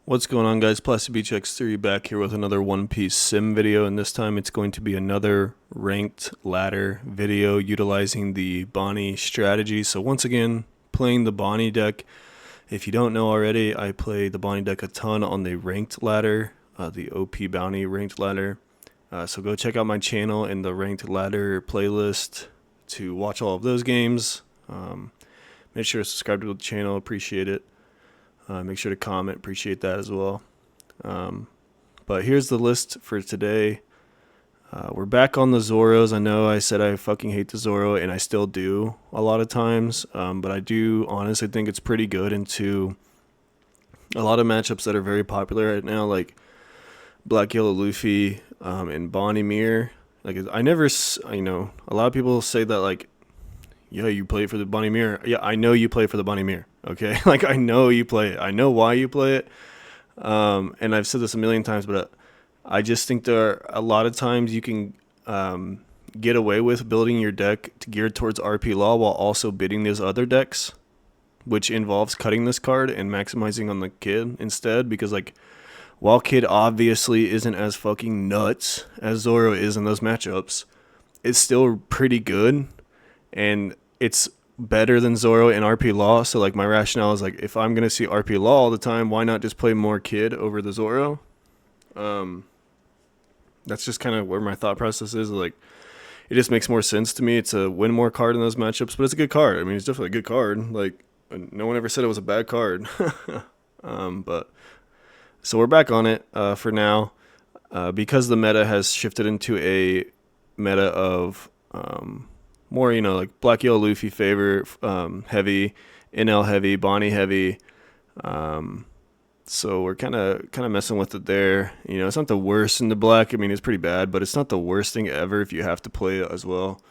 What's going on, guys? Plastic Beach X3 back here with another One Piece sim video, and this time it's going to be another ranked ladder video utilizing the Bonney strategy. So once again, playing the Bonney deck. If you don't know already, I play the Bonney deck a ton on the ranked ladder, the OP Bounty ranked ladder. So go check out my channel in the ranked ladder playlist to watch all of those games. Make sure to subscribe to the channel, appreciate it. Make sure to comment, appreciate that as well. But here's the list for today. We're back on the Zoros. I know I said I fucking hate the Zoro, and I still do a lot of times. But I do honestly think it's pretty good into a lot of matchups that are very popular right now, like Black Yellow Luffy and Bonney Mirror. Like I never, a lot of people say that like, yeah, you play for the Bonney Mirror. Yeah, I know you play for the Bonney Mirror. Okay, like I know you play it. I know why you play it. And I've said this a million times, but I just think there are a lot of times you can get away with building your deck to geared towards RP Law while also bidding those other decks, which involves cutting this card and maximizing on the Kid instead. Because like, while Kid obviously isn't as fucking nuts as Zoro is in those matchups, it's still pretty good, and it's better than Zoro in RP Law. So like my rationale is like, if I'm gonna see RP Law all the time, why not just play more Kid over the Zoro? That's just kind of where my thought process is. Like, it just makes more sense to me. It's a win more card in those matchups, but it's a good card. I mean, it's definitely a good card. Like, no one ever said it was a bad card. But so we're back on it for now, because the meta has shifted into a meta of more, like Black Yellow Luffy favor, heavy, NL heavy, Bonney heavy. So we're kind of messing with it there. It's not the worst in the black. I mean, it's pretty bad, but it's not the worst thing ever if you have to play it as well.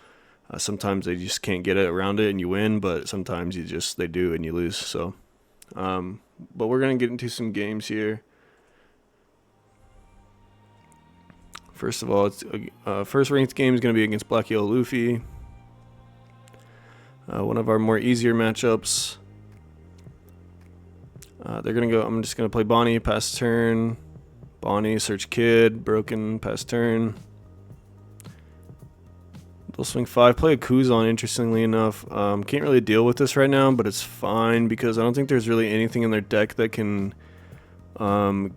Sometimes they just can't get it around it and you win, but sometimes they do and you lose. So, but we're going to get into some games here. First of all, it's first ranked game is going to be against Black Yellow Luffy. One of our more easier matchups. They're going to go, I'm just going to play Bonney, pass turn. Bonney, search Kid, broken, pass turn. They'll swing 5, play a Kuzan, interestingly enough. Can't really deal with this right now, but it's fine because I don't think there's really anything in their deck that can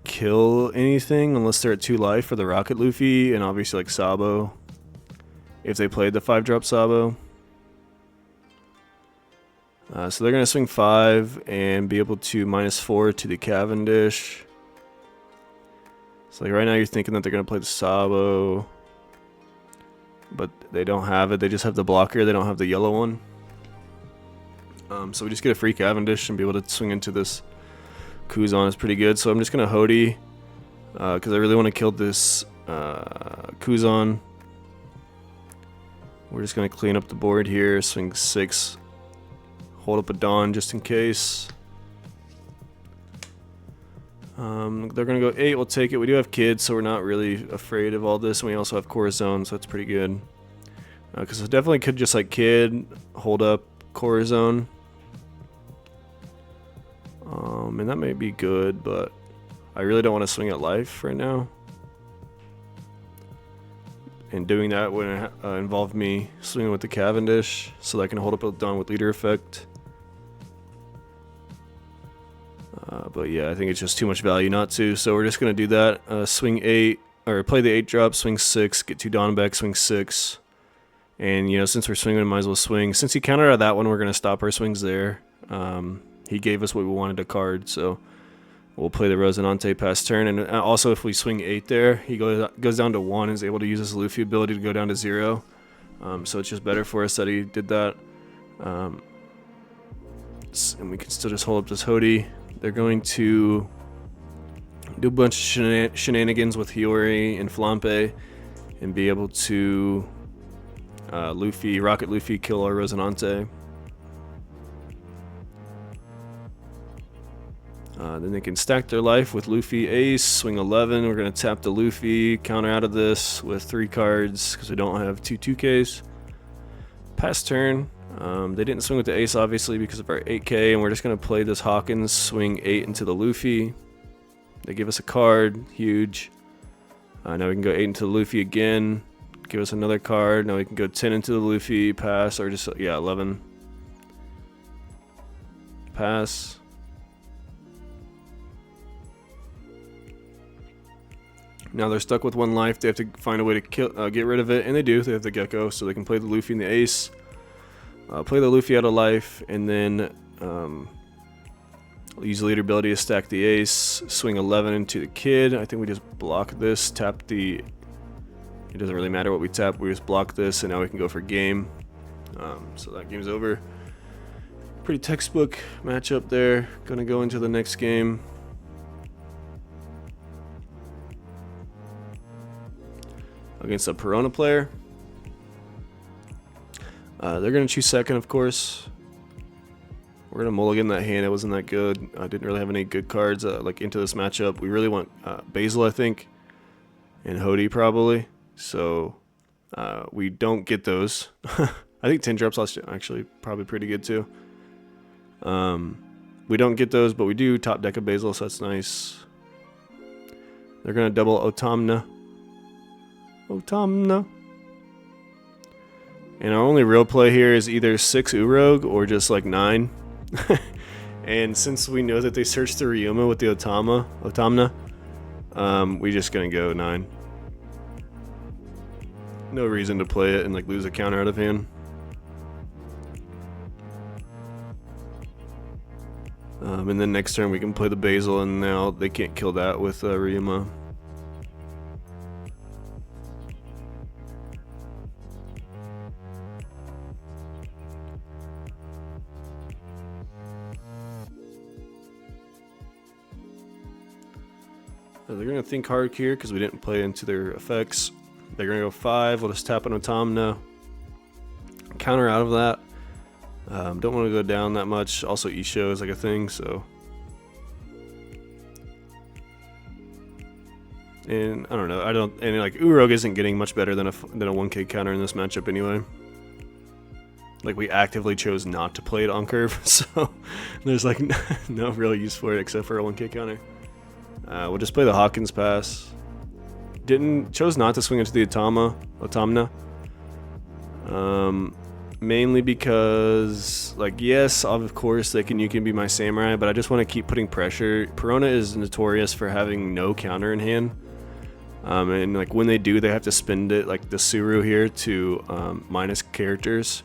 kill anything unless they're at 2 life for the Rocket Luffy, and obviously like Sabo, if they played the 5-drop Sabo. So they're going to swing 5 and be able to -4 to the Cavendish. So like right now you're thinking that they're going to play the Sabo, but they don't have it. They just have the blocker. They don't have the yellow one. So we just get a free Cavendish and be able to swing into this Kuzan is pretty good. So I'm just going to hody because I really want to kill this Kuzan. We're just going to clean up the board here. Swing 6. Hold up a Dawn just in case. They're going to go 8. We'll take it. We do have kids, so we're not really afraid of all this. And we also have Corazon, so that's pretty good. Because I definitely could just like Kid, hold up Corazon. And that may be good, but I really don't want to swing at life right now. And doing that would involve me swinging with the Cavendish, so that I can hold up a Dawn with leader effect. But yeah, I think it's just too much value not to, so we're just going to do that. Swing 8, or play the 8-drop, swing 6, get 2 Dawn back, swing 6. And, since we're swinging, we might as well swing. Since he countered out that one, we're going to stop our swings there. He gave us what we wanted to card, so we'll play the Rosinante past turn. And also, if we swing 8 there, he goes down to 1 and is able to use his Luffy ability to go down to 0. So it's just better for us that he did that. And we can still just hold up this hody. They're going to do a bunch of shenanigans with Hiyori and Flampe and be able to Rocket Luffy kill our Rosinante. Then they can stack their life with Luffy Ace, swing 11. We're going to tap the Luffy, counter out of this with 3 cards because we don't have 2 2Ks. Pass turn. They didn't swing with the ace, obviously, because of our 8k, and we're just going to play this Hawkins, swing 8 into the Luffy. They give us a card, huge. Now we can go 8 into the Luffy again. Give us another card. Now we can go 10 into the Luffy, pass, or just, yeah, 11. Pass. Now they're stuck with 1 life. They have to find a way to get rid of it, and they do. They have the Gecko, so they can play the Luffy and the Ace. Play the Luffy out of life, and then use the leader ability to stack the Ace. Swing 11 into the Kid. I think we just block this. Tap the... It doesn't really matter what we tap. We just block this, and now we can go for game. So that game's over. Pretty textbook matchup there. Gonna go into the next game. Against a Perona player. They're going to choose second, of course. We're going to mulligan that hand. It wasn't that good. I didn't really have any good cards like into this matchup. We really want Basil, I think, and Hody probably. So we don't get those. I think 10 drops actually probably pretty good too. We don't get those, but we do top deck of Basil, so that's nice. They're going to double Autumna. Autumna. And our only real play here is either 6 Urog or just like 9. And since we know that they searched the Ryuma with the Autumna, we just gonna go 9. No reason to play it and like lose a counter out of hand. And then next turn we can play the Basil, and now they can't kill that with Ryuma. They're going to think hard here because we didn't play into their effects. They're going to go 5. We'll just tap on Autumna. Counter out of that. Don't want to go down that much. Also, Isho is like a thing, so. And I don't know. And like Urog isn't getting much better than a 1K counter in this matchup anyway. Like we actively chose not to play it on curve, so there's like no real use for it except for a 1K counter. We'll just play the Hawkins pass. Chose not to swing into the Autumna. Mainly because, like, yes, of course you can be my samurai, but I just want to keep putting pressure. Perona is notorious for having no counter in hand. And like when they do, they have to spend it, like the Suru here, to minus characters.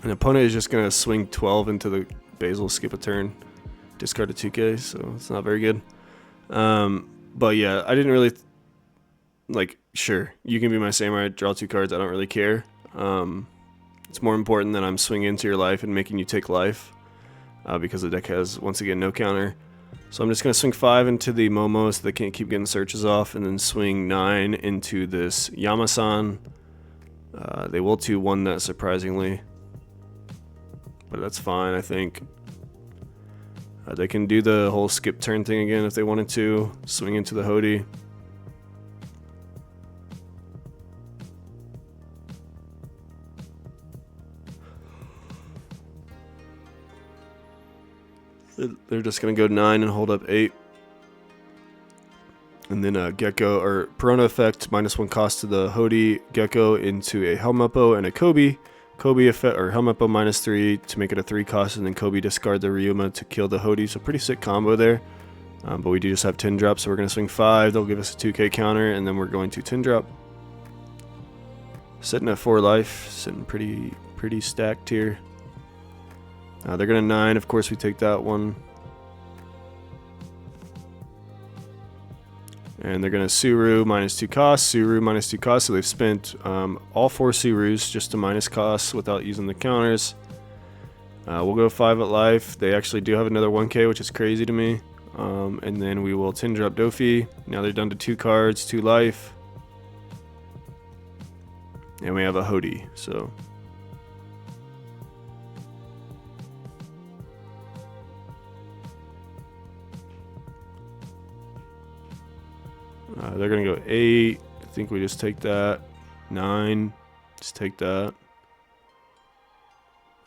An opponent is just gonna swing 12 into the Basil, skip a turn. Discard a 2K, so it's not very good. But yeah, I didn't really sure, you can be my samurai, draw 2 cards, I don't really care. It's more important that I'm swinging into your life and making you take life, because the deck has, once again, no counter. So I'm just going to swing 5 into the Momo so they can't keep getting searches off, and then swing 9 into this Yama-san. They will 2-1 that, surprisingly, but that's fine, I think. They can do the whole skip turn thing again if they wanted to. Swing into the hody. They're just going to go 9 and hold up 8. And then Gecko, or Perona effect, -1 cost to the hody, Gecko into a Helmeppo and a Kobe. Kobe effect, or Helmeppo -3 to make it a 3 cost, and then Kobe discard the Ryuma to kill the hody. So pretty sick combo there. But we do just have 10 drops, so we're going to swing 5. They'll give us a 2K counter, and then we're going to 10 drop. Sitting at 4 life, sitting pretty stacked here. They're going to 9. Of course, we take that one. And they're going to Suru -2 cost, Suru -2 cost, so they've spent all 4 Surus just to minus costs without using the counters. We'll go 5 at life. They actually do have another 1K, which is crazy to me. And then we will 10 drop Dofi. Now they're down to 2 cards, 2 life. And we have a hody, so. They're going to go 8. I think we just take that. 9. Just take that.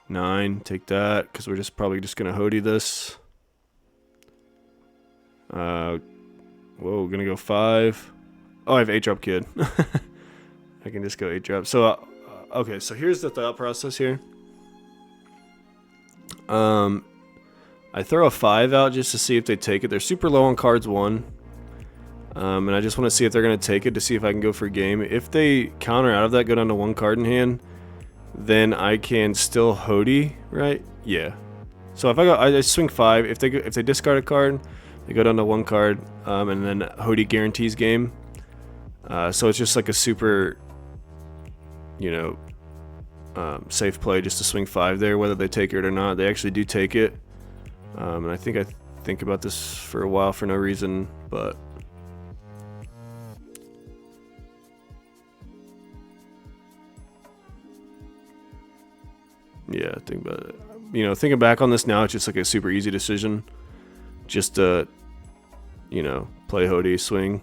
9. Take that, because we're probably just going to hody this. Whoa, gonna go 5. Oh, I have 8-drop kid. I can just go 8-drop. So, okay, so here's the thought process here. I throw a 5 out just to see if they take it. They're super low on cards 1. And I just want to see if they're going to take it to see if I can go for game. If they counter out of that, go down to 1 card in hand, then I can still hody, right? Yeah. So if I swing 5, if they discard a card, they go down to 1 card, and then hody guarantees game. So it's just like a super, safe play just to swing 5 there, whether they take it or not. They actually do take it. And I think about this for a while for no reason, but yeah, think about it. Thinking back on this now, it's just like a super easy decision. Just to, play hody, swing.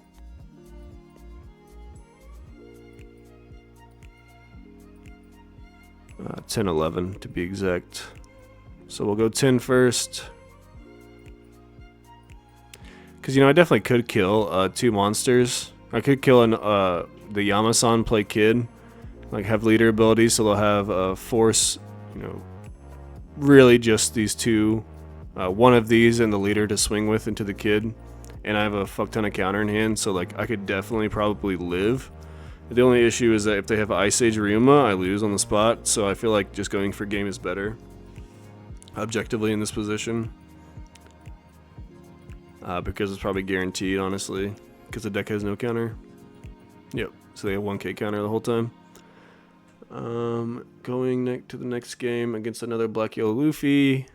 Uh, 10, 11 to be exact. So we'll go 10 first. Because, I definitely could kill 2 monsters. I could kill the Yama-san, play kid. Like, have leader abilities, so they'll have force, really just these 2. One of these and the leader to swing with into the kid. And I have a fuck ton of counter in hand, so, like, I could definitely probably live. The only issue is that if they have Ice Age Ryuma, I lose on the spot. So I feel like just going for game is better, objectively, in this position. Because it's probably guaranteed, honestly, because the deck has no counter. Yep, so they have 1k counter the whole time. Going to the next game against another Black Yellow Luffy.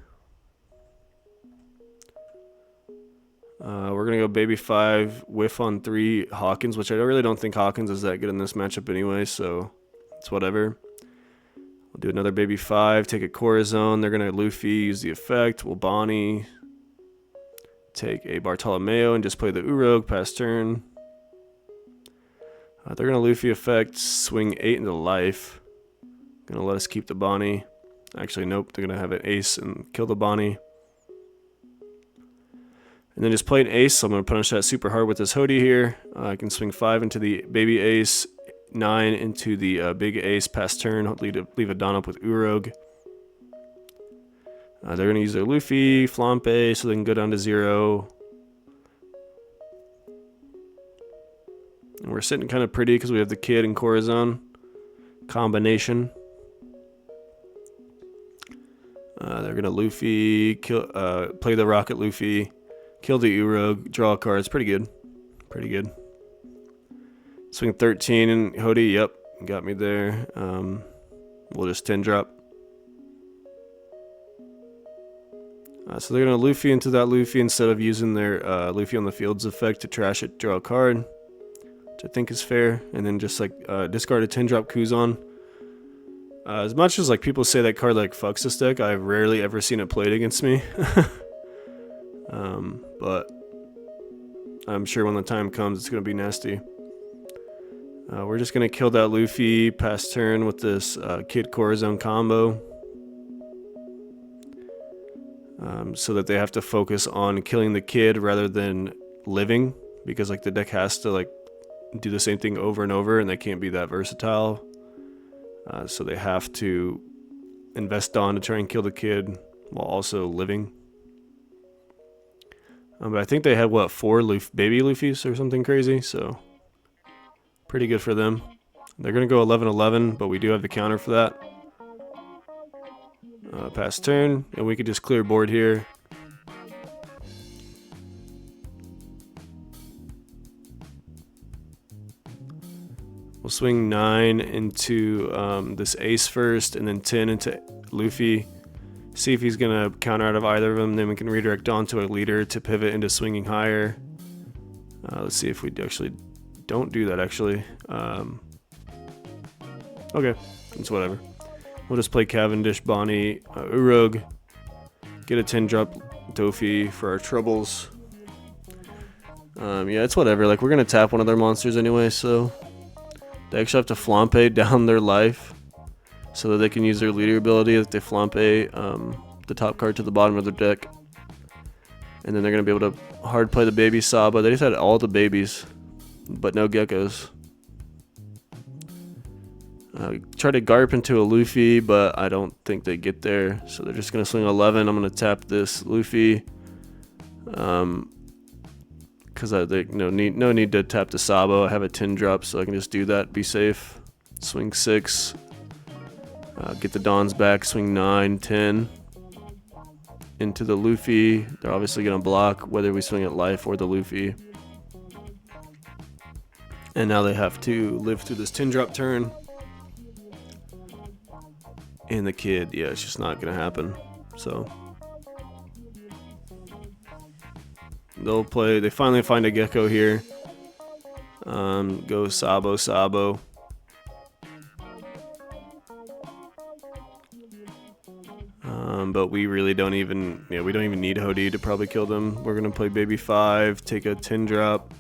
We're going to go baby 5, whiff on 3 Hawkins, which I really don't think Hawkins is that good in this matchup anyway, so it's whatever. We'll do another baby 5, take a Corazon. They're going to Luffy, use the effect. We'll Bonney. Take a Bartolomeo and just play the Urog, pass turn. They're going to Luffy effect, swing 8 into life. Going to let us keep the Bonney. Actually, nope, they're going to have an ace and kill the Bonney. And then just play an ace, so I'm going to punish that super hard with this hody here. I can swing 5 into the baby ace, 9 into the big ace, pass turn, leave a Don up with Urog. They're going to use their Luffy, Flampe, so they can go down to 0. And we're sitting kind of pretty because we have the kid and Corazon combination. They're going to Luffy, play the Rocket Luffy, kill the Urog, draw a card. It's pretty good. Pretty good. Swing 13 and hody, yep, got me there. We'll just 10 drop. So they're going to Luffy into that Luffy instead of using their Luffy on the Fields effect to trash it, draw a card, which I think is fair. And then just like discard a 10-drop Kuzan. As much as like people say that card like fucks this deck, I've rarely ever seen it played against me. But I'm sure when the time comes it's going to be nasty. We're just going to kill that Luffy, pass turn with this Kid Corazon combo. So that they have to focus on killing the kid rather than living, because like the deck has to like do the same thing over and over and they can't be that versatile. So they have to invest on to try and kill the kid while also living. But I think they had, what, 4 baby Luffys or something crazy, so pretty good for them. They're going to go 11-11, but we do have the counter for that. Pass turn, and we could just clear board here. We'll swing 9 into this ace first, and then 10 into Luffy. See if he's going to counter out of either of them. Then we can redirect onto a leader to pivot into swinging higher. Let's see if we actually don't do that, actually. Okay, it's whatever. We'll just play Cavendish, Bonney, Urog. Get a 10-drop Dofi for our troubles. Yeah, it's whatever. Like, we're going to tap one of their monsters anyway, so they actually have to Flampe down their life so that they can use their leader ability if they Flampe the top card to the bottom of their deck. And then they're going to be able to hard play the baby Saba. They just had all the babies, but no geckos. Try to garp into a Luffy, but I don't think they get there. So they're just going to swing 11. I'm going to tap this Luffy. Because there's no need to tap the Sabo. I have a 10 drop, so I can just do that, be safe. Swing 6. Get the Dons back, swing 9, 10. Into the Luffy. They're obviously going to block whether we swing at life or the Luffy. And now they have to live through this 10 drop turn. And the kid, yeah, it's just not going to happen. So they'll play. They finally find a gecko here. Go Sabo. But we really don't even, we don't even need hody to probably kill them. We're gonna play baby 5, take a 10 drop.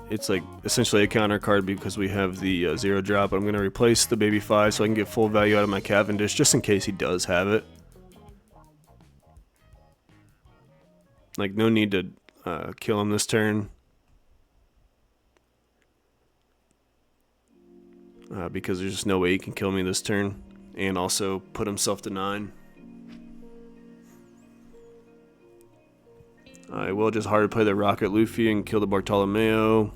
It's like essentially a counter card because we have the 0 drop. I'm gonna replace the baby 5 so I can get full value out of my Cavendish just in case he does have it. Like, no need to kill him this turn. Because there's just no way he can kill me this turn. And also put himself to 9. I will just hard play the Rocket Luffy and kill the Bartolomeo.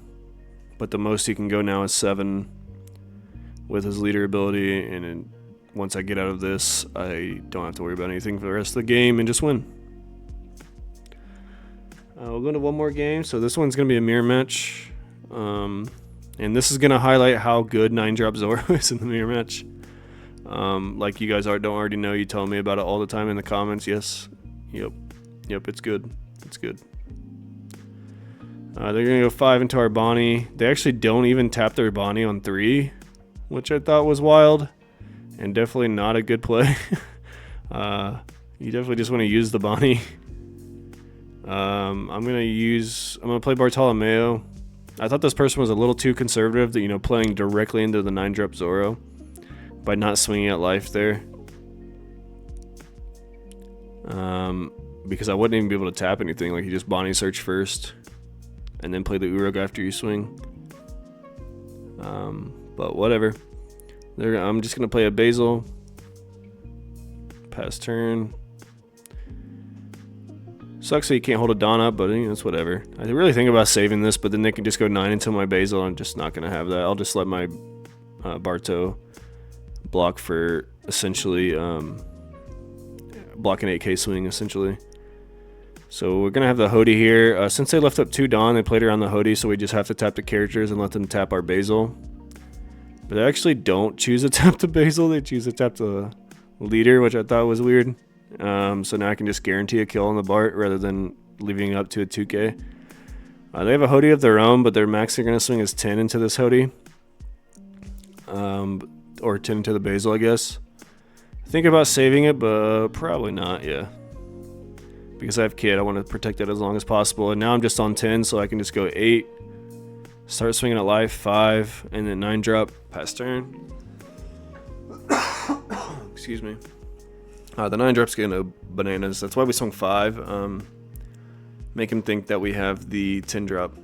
But the most he can go now is 7 with his leader ability. And then once I get out of this, I don't have to worry about anything for the rest of the game and just win. We'll go to one more game. So this one's going to be a mirror match. And this is going to highlight how good 9-drop Zoro is in the mirror match. Like you guys don't already know, you tell me about it all the time in the comments. Yes. Yep, it's good. It's good. They're going to go 5 into our Bonney. They actually don't even tap their Bonney on 3, which I thought was wild. And definitely not a good play. You definitely just want to use the Bonney. I'm going to play Bartolomeo. I thought this person was a little too conservative that, playing directly into the 9-drop Zoro by not swinging at life there. Because I wouldn't even be able to tap anything. Like, you just Bonney search first and then play the Uruk after you swing. But whatever. I'm just going to play a Basil. Pass turn. Sucks that you can't hold a Dawn up, but it's whatever. I really think about saving this, but then they can just go 9 into my Basil. I'm just not going to have that. I'll just let my Barto block for essentially block an 8k swing essentially. So we're gonna have the hody here. Since they left up 2 Dawn, they played around the hody, so we just have to tap the characters and let them tap our Basil. But they actually don't choose to tap the Basil, they choose to tap the leader, which I thought was weird. So now I can just guarantee a kill on the Bart rather than leaving it up to a 2k. They have a hody of their own, but their max they're gonna swing is 10 into this hody. Or 10 into the Basil, I guess. Think about saving it, but probably not, yeah. Because I have Kid, I want to protect that as long as possible. And now I'm just on 10, so I can just go 8. Start swinging at life, 5, and then 9 drop, pass turn. Excuse me. The 9 drop's getting no bananas. That's why we swung 5. Make him think that we have the 10 drop.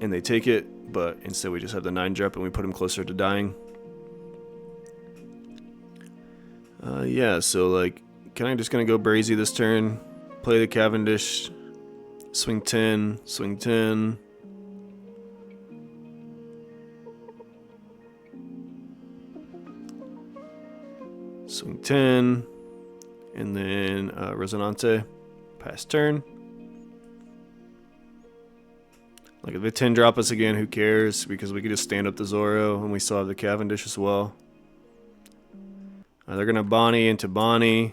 And they take it, but instead we just have the 9 drop and we put him closer to dying. Yeah, so like, kind of just gonna go brazy this turn, play the Cavendish, swing 10, swing 10. Swing 10, and then Resonante, pass turn. Like, if they 10 drop us again, who cares? Because we could just stand up the Zoro, and we still have the Cavendish as well. They're gonna Bonney into Bonney,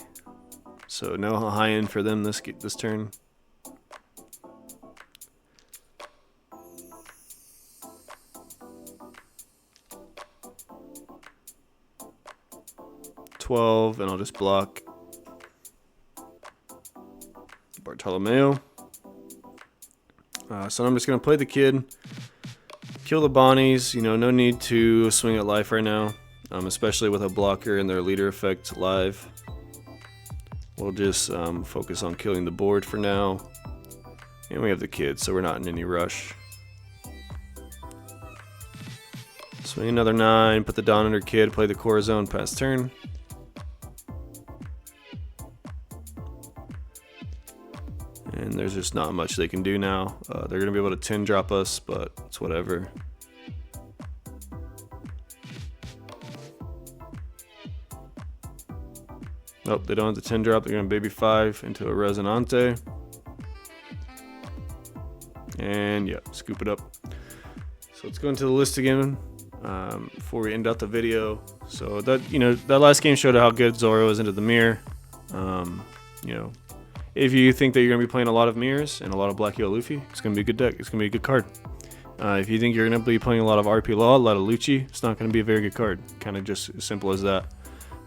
so no high end for them this turn. $12, and I'll just block Bartolomeo. So I'm just gonna play the Kid, kill the Bonnies. No need to swing at life right now. Especially with a blocker and their leader effect live. we'll just focus on killing the board for now. And we have the kids, so we're not in any rush. Swing another 9, put the Dawn under kid, play the Corazon, pass turn. And there's just not much they can do now. They're going to be able to 10 drop us, but it's whatever. Nope, they don't have the 10 drop. They're going to baby 5 into a Resonante. And yeah, scoop it up. So let's go into the list again before we end out the video. So that, that last game showed how good Zoro is into the mirror. If you think that you're going to be playing a lot of mirrors and a lot of Black Yellow Luffy, it's going to be a good deck. It's going to be a good card. If you think you're going to be playing a lot of RP Law, a lot of Lucci, it's not going to be a very good card. Kind of just as simple as that.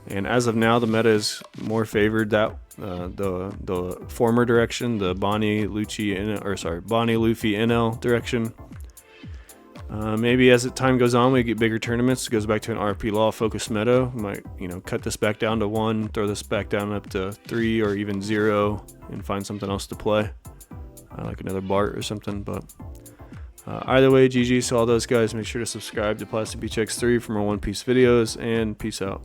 And as of now, the meta is more favored that the former direction, the Bonney Luffy NL direction. Maybe as the time goes on, we get bigger tournaments. It goes back to an RP Law focused meta. We might, cut this back down to 1, throw this back down up to 3 or even 0, and find something else to play, like another Bart or something. But either way, GG. So all those guys, make sure to subscribe to Plastic Beach X3 for more One Piece videos, and peace out.